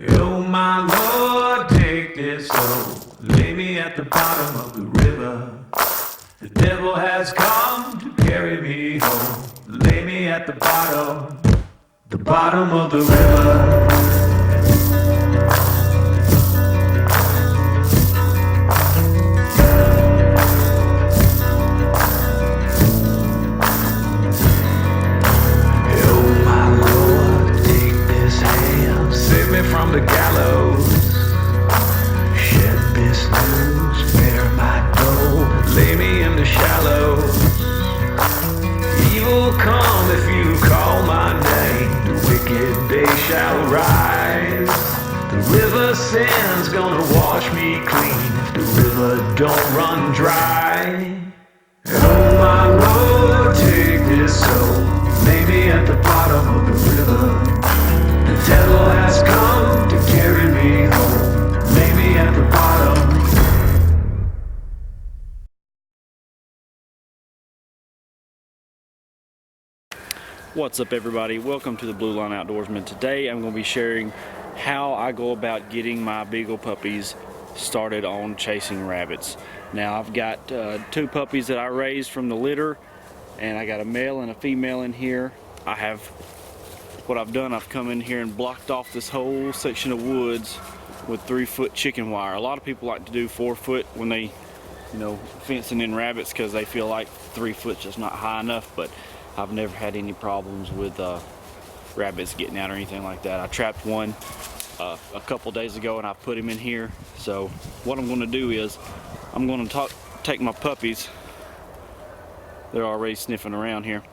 Oh my Lord, take this soul, lay me at the bottom of the river. The devil has come to carry me home, lay me at the bottom of the river. From the gallows, shed this news, bear my dough, lay me in the shallows. Evil come if you call my name, the wicked day shall rise. The river sin's gonna wash me clean if the river don't run dry. Oh my Lord, take this soul, lay me at the bottom of the river. The devil has come to carry me home, lay me at the bottom. What's up, everybody? Welcome to the Blue Line Outdoorsman. Today I'm going to be sharing how I go about getting my Beagle puppies started on chasing rabbits. Now I've got two puppies that I raised from the litter, and I got a male and a female in here. What I've done, I've come in here and blocked off this whole section of woods with 3-foot chicken wire. A lot of people like to do 4-foot when they, fencing in rabbits because they feel like 3 foot's just not high enough, but I've never had any problems with rabbits getting out or anything like that. I trapped one a couple days ago and I put him in here. So what I'm going to do is I'm going to take my puppies. They're already sniffing around here.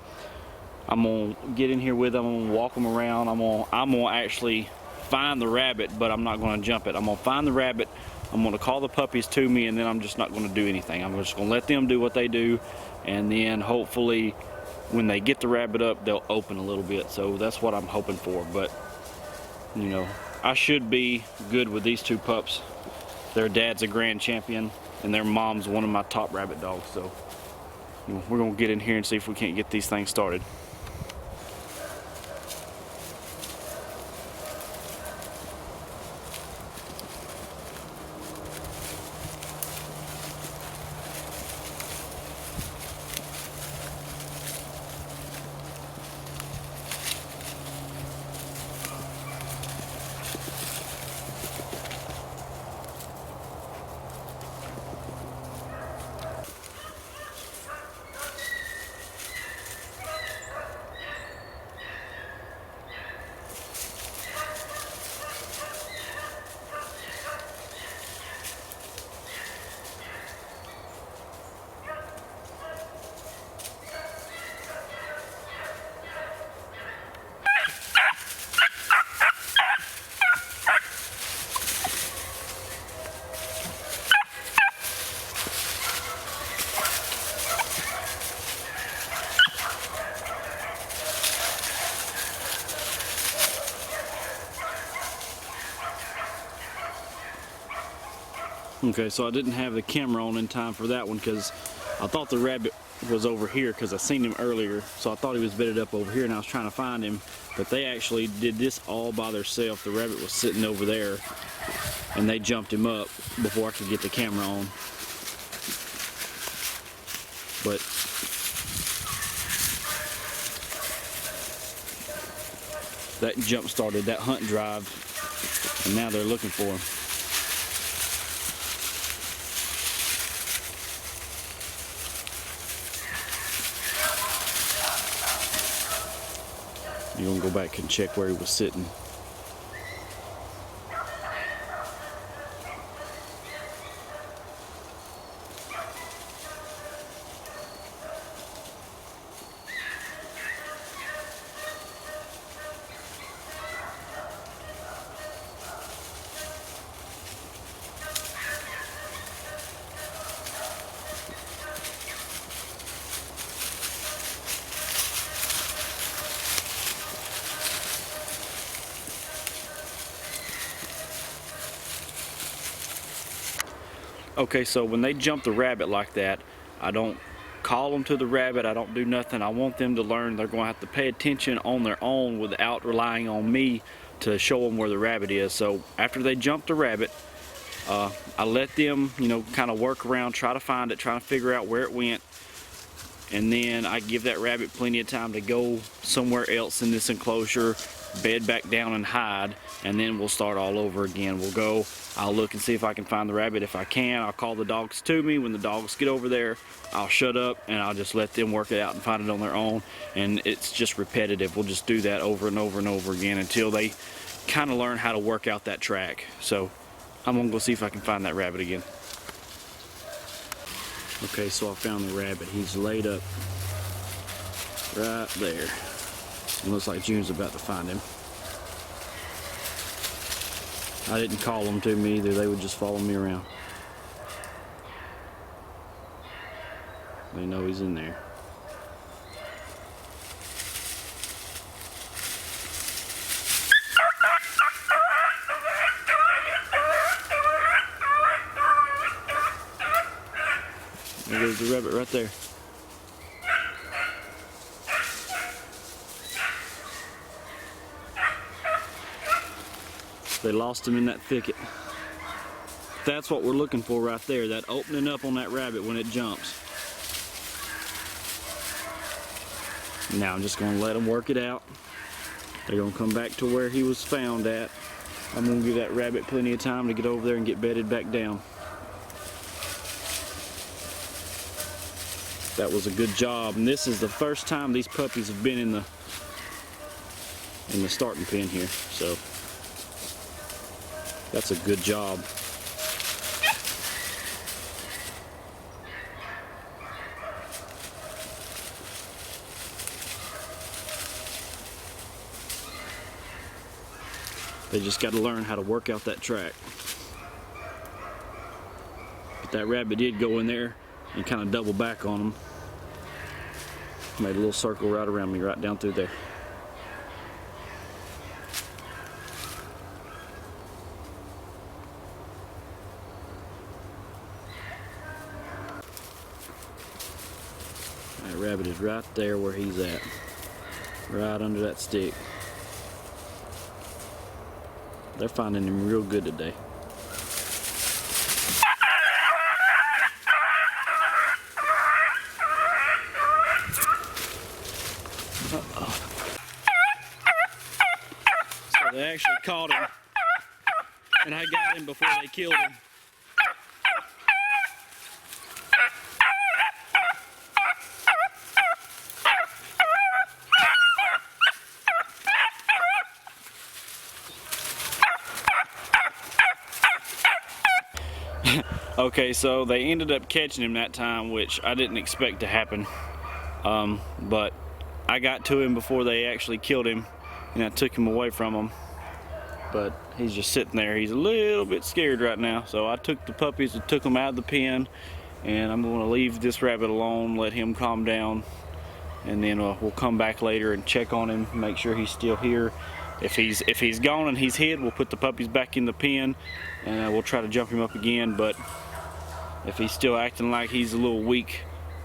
I'm gonna get in here with them, I'm gonna walk them around, I'm gonna actually find the rabbit, but I'm not gonna jump it. I'm gonna find the rabbit, I'm gonna call the puppies to me, and then I'm just not gonna do anything. I'm just gonna let them do what they do, and then hopefully when they get the rabbit up, they'll open a little bit. So that's what I'm hoping for. But I should be good with these two pups. Their dad's a grand champion and their mom's one of my top rabbit dogs. So we're gonna get in here and see if we can't get these things started. Okay, so I didn't have the camera on in time for that one because I thought the rabbit was over here because I seen him earlier. So I thought he was bedded up over here and I was trying to find him, but they actually did this all by themselves. The rabbit was sitting over there and they jumped him up before I could get the camera on. But that jump started that hunt drive, and now they're looking for him. You're gonna go back and check where he was sitting. Okay, so when they jump the rabbit like that, I don't call them to the rabbit, I don't do nothing. I want them to learn they're going to have to pay attention on their own without relying on me to show them where the rabbit is. So after they jump the rabbit, I let them, you know, kind of work around, try to find it, trying to figure out where it went. And then I give that rabbit plenty of time to go somewhere else in this enclosure, bed back down and hide, and then we'll start all over again. We'll go, I'll look and see if I can find the rabbit. If I can, I'll call the dogs to me. When the dogs get over there, I'll shut up and I'll just let them work it out and find it on their own. And it's just repetitive. We'll just do that over and over and over again until they kind of learn how to work out that track. So I'm gonna go see if I can find that rabbit again. Okay, so I found the rabbit. He's laid up right there. It looks like June's about to find him. I didn't call them to me either. They would just follow me around. They know he's in there. There goes the rabbit right there. They lost him in that thicket. That's what we're looking for right there, that opening up on that rabbit when it jumps. Now I'm just going to let them work it out. They're going to come back to where he was found at. I'm going to give that rabbit plenty of time to get over there and get bedded back down. That was a good job, and this is the first time these puppies have been in the starting pen here, so that's a good job. They just got to learn how to work out that track. But that rabbit did go in there and kind of double back on them. Made a little circle right around me, right down through there. That rabbit is right there where he's at, right under that stick. They're finding him real good today. So they actually caught him, and I got him before they killed him. Okay, so they ended up catching him that time, which I didn't expect to happen. But I got to him before they actually killed him, and I took him away from him. But he's just sitting there. He's a little bit scared right now. So I took the puppies and took them out of the pen, and I'm going to leave this rabbit alone, let him calm down, and then we'll come back later and check on him, make sure he's still here. If he's gone and he's hid, we'll put the puppies back in the pen, and we'll try to jump him up again. But if he's still acting like he's a little weak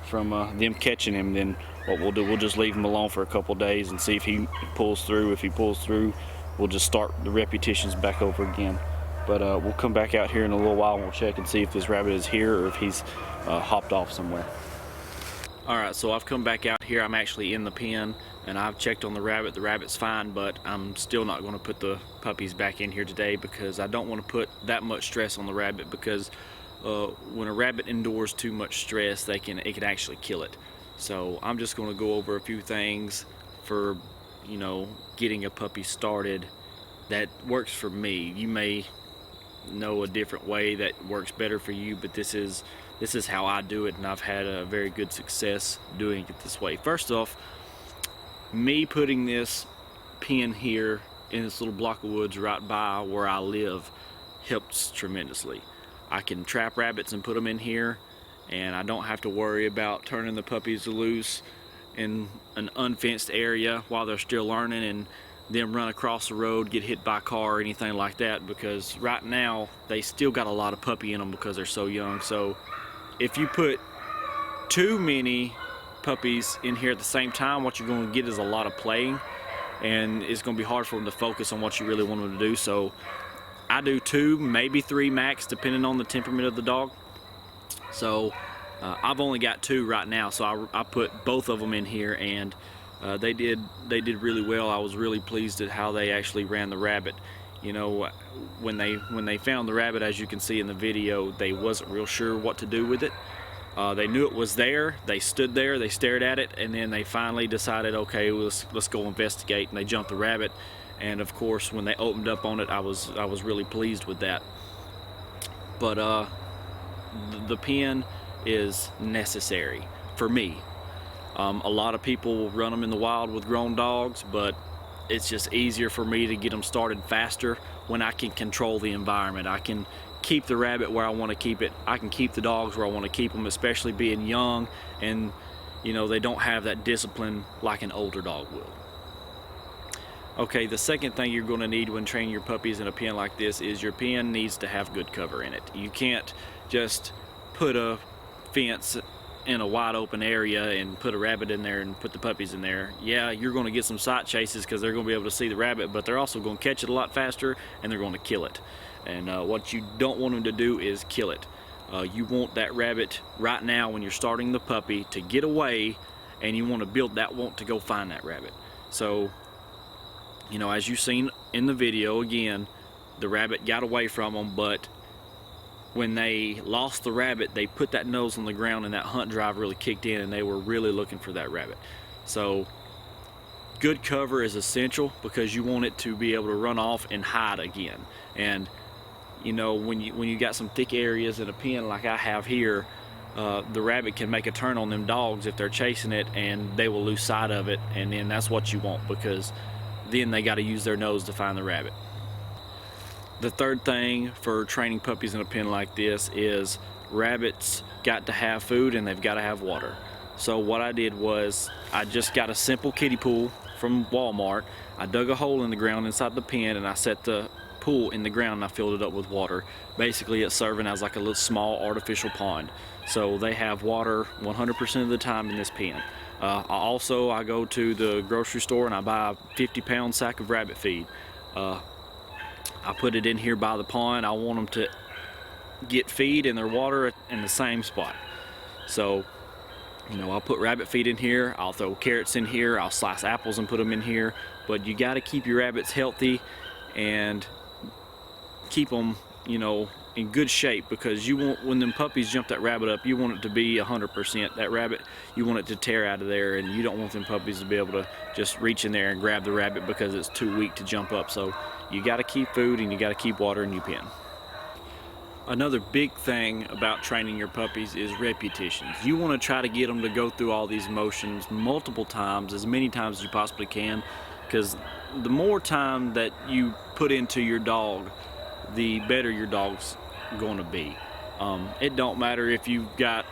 from them catching him, then what we'll do, we'll just leave him alone for a couple days and see if he pulls through. If he pulls through, we'll just start the repetitions back over again. But we'll come back out here in a little while and we'll check and see if this rabbit is here or if he's hopped off somewhere. Alright, so I've come back out here. I'm actually in the pen and I've checked on the rabbit. The rabbit's fine, but I'm still not going to put the puppies back in here today because I don't want to put that much stress on the rabbit, because when a rabbit endures too much stress, it can actually kill it. So I'm just going to go over a few things for, you know, getting a puppy started that works for me. You may know a different way that works better for you, but this is how I do it, and I've had a very good success doing it this way. First off, me putting this pen here in this little block of woods right by where I live helps tremendously. I can trap rabbits and put them in here, and I don't have to worry about turning the puppies loose in an unfenced area while they're still learning and them run across the road, get hit by a car or anything like that, because right now they still got a lot of puppy in them because they're so young. So if you put too many puppies in here at the same time, what you're going to get is a lot of playing, and it's going to be hard for them to focus on what you really want them to do. So I do 2, maybe 3 max, depending on the temperament of the dog. So I've only got 2 right now, so I put both of them in here, and they did really well. I was really pleased at how they actually ran the rabbit. You know, when they found the rabbit, as you can see in the video, they wasn't real sure what to do with it. They knew it was there. They stood there, they stared at it, and then they finally decided, okay, let's go investigate. And they jumped the rabbit. And of course, when they opened up on it, I was really pleased with that. But the pen is necessary for me. A lot of people will run them in the wild with grown dogs, but it's just easier for me to get them started faster when I can control the environment. I can keep the rabbit where I want to keep it. I can keep the dogs where I want to keep them, especially being young, and you know, they don't have that discipline like an older dog will. Okay, the second thing you're going to need when training your puppies in a pen like this is your pen needs to have good cover in it. You can't just put a fence in a wide open area and put a rabbit in there and put the puppies in there. Yeah, you're going to get some sight chases because they're going to be able to see the rabbit, but they're also going to catch it a lot faster, and they're going to kill it. And what you don't want them to do is kill it. You want that rabbit right now when you're starting the puppy to get away, and you want to build that want to go find that rabbit. So, you know, as you've seen in the video, again, the rabbit got away from them, but when they lost the rabbit, they put that nose on the ground, and that hunt drive really kicked in, and they were really looking for that rabbit. So good cover is essential because you want it to be able to run off and hide again. And you know, when you got some thick areas in a pen like I have here, the rabbit can make a turn on them dogs if they're chasing it, and they will lose sight of it, and then that's what you want, because then they got to use their nose to find the rabbit. The third thing for training puppies in a pen like this is rabbits got to have food and they've got to have water. So what I did was I just got a simple kiddie pool from Walmart. I dug a hole in the ground inside the pen, and I set the pool in the ground, and I filled it up with water. Basically, it's serving as like a little small artificial pond. So they have water 100% of the time in this pen. I go to the grocery store and I buy a 50-pound sack of rabbit feed. I put it in here by the pond. I want them to get feed and their water in the same spot. So, you know, I'll put rabbit feed in here, I'll throw carrots in here, I'll slice apples and put them in here. But you got to keep your rabbits healthy and keep them, you know, in good shape, because you want, when them puppies jump that rabbit up, you want it to be 100%. That rabbit, you want it to tear out of there, and you don't want them puppies to be able to just reach in there and grab the rabbit because it's too weak to jump up. So you got to keep food and you got to keep water in your pen. Another big thing about training your puppies is repetitions. You want to try to get them to go through all these motions multiple times, as many times as you possibly can, because the more time that you put into your dog, the better your dog's going to be. It don't matter if you've got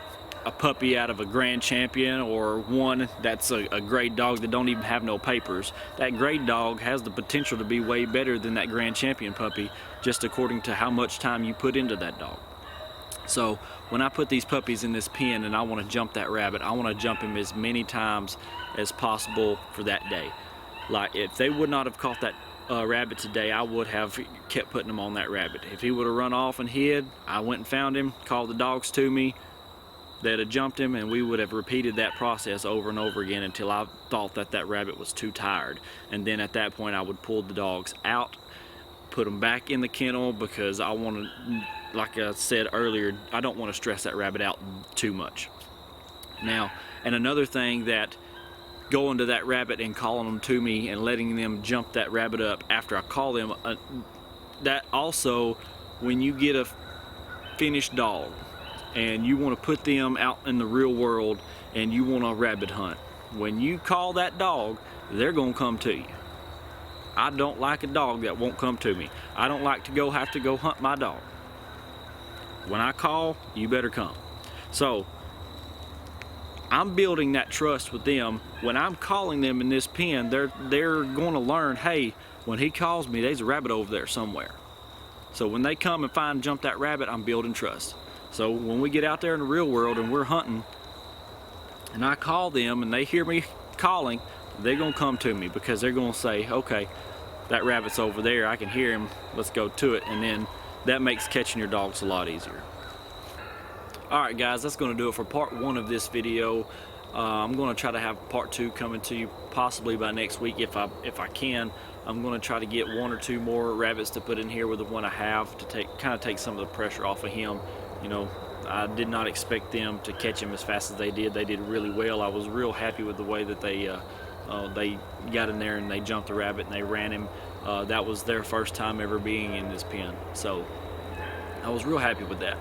a puppy out of a grand champion or one that's a grade dog that don't even have no papers. That grade dog has the potential to be way better than that grand champion puppy, just according to how much time you put into that dog. So when I put these puppies in this pen and I want to jump that rabbit, I want to jump him as many times as possible for that day. Like, if they would not have caught that rabbit today, I would have kept putting him on that rabbit. If he would have run off and hid, I went and found him, called the dogs to me, they'd have jumped him, and we would have repeated that process over and over again until I thought that that rabbit was too tired. And then at that point I would pull the dogs out, put them back in the kennel, because I want to, like I said earlier, I don't want to stress that rabbit out too much. Now, and another thing, that going to that rabbit and calling them to me and letting them jump that rabbit up after I call them, that also, when you get a finished dog and you want to put them out in the real world and you want to rabbit hunt, when you call that dog, they're gonna come to you. I don't like a dog that won't come to me. I don't like to have to go hunt my dog. When I call, you better come. So I'm building that trust with them. When I'm calling them in this pen, they're going to learn, hey, when he calls me, there's a rabbit over there somewhere. So when they come and find and jump that rabbit, I'm building trust. So when we get out there in the real world and we're hunting, and I call them and they hear me calling, they're gonna come to me because they're gonna say, okay, that rabbit's over there, I can hear him, let's go to it. And then that makes catching your dogs a lot easier. Alright guys, that's gonna do it for part 1 of this video. I'm gonna try to have part 2 coming to you possibly by next week if I can. I'm gonna try to get 1 or 2 more rabbits to put in here with the one I have to take some of the pressure off of him. You know, I did not expect them to catch him as fast as they did. They did really well. I was real happy with the way that they got in there and they jumped the rabbit and they ran him. That was their first time ever being in this pen, so I was real happy with that.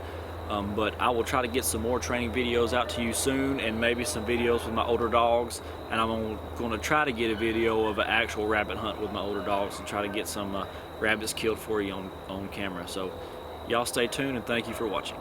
But I will try to get some more training videos out to you soon, and maybe some videos with my older dogs, and I'm going to try to get a video of an actual rabbit hunt with my older dogs and try to get some rabbits killed for you on camera. So y'all stay tuned, and thank you for watching.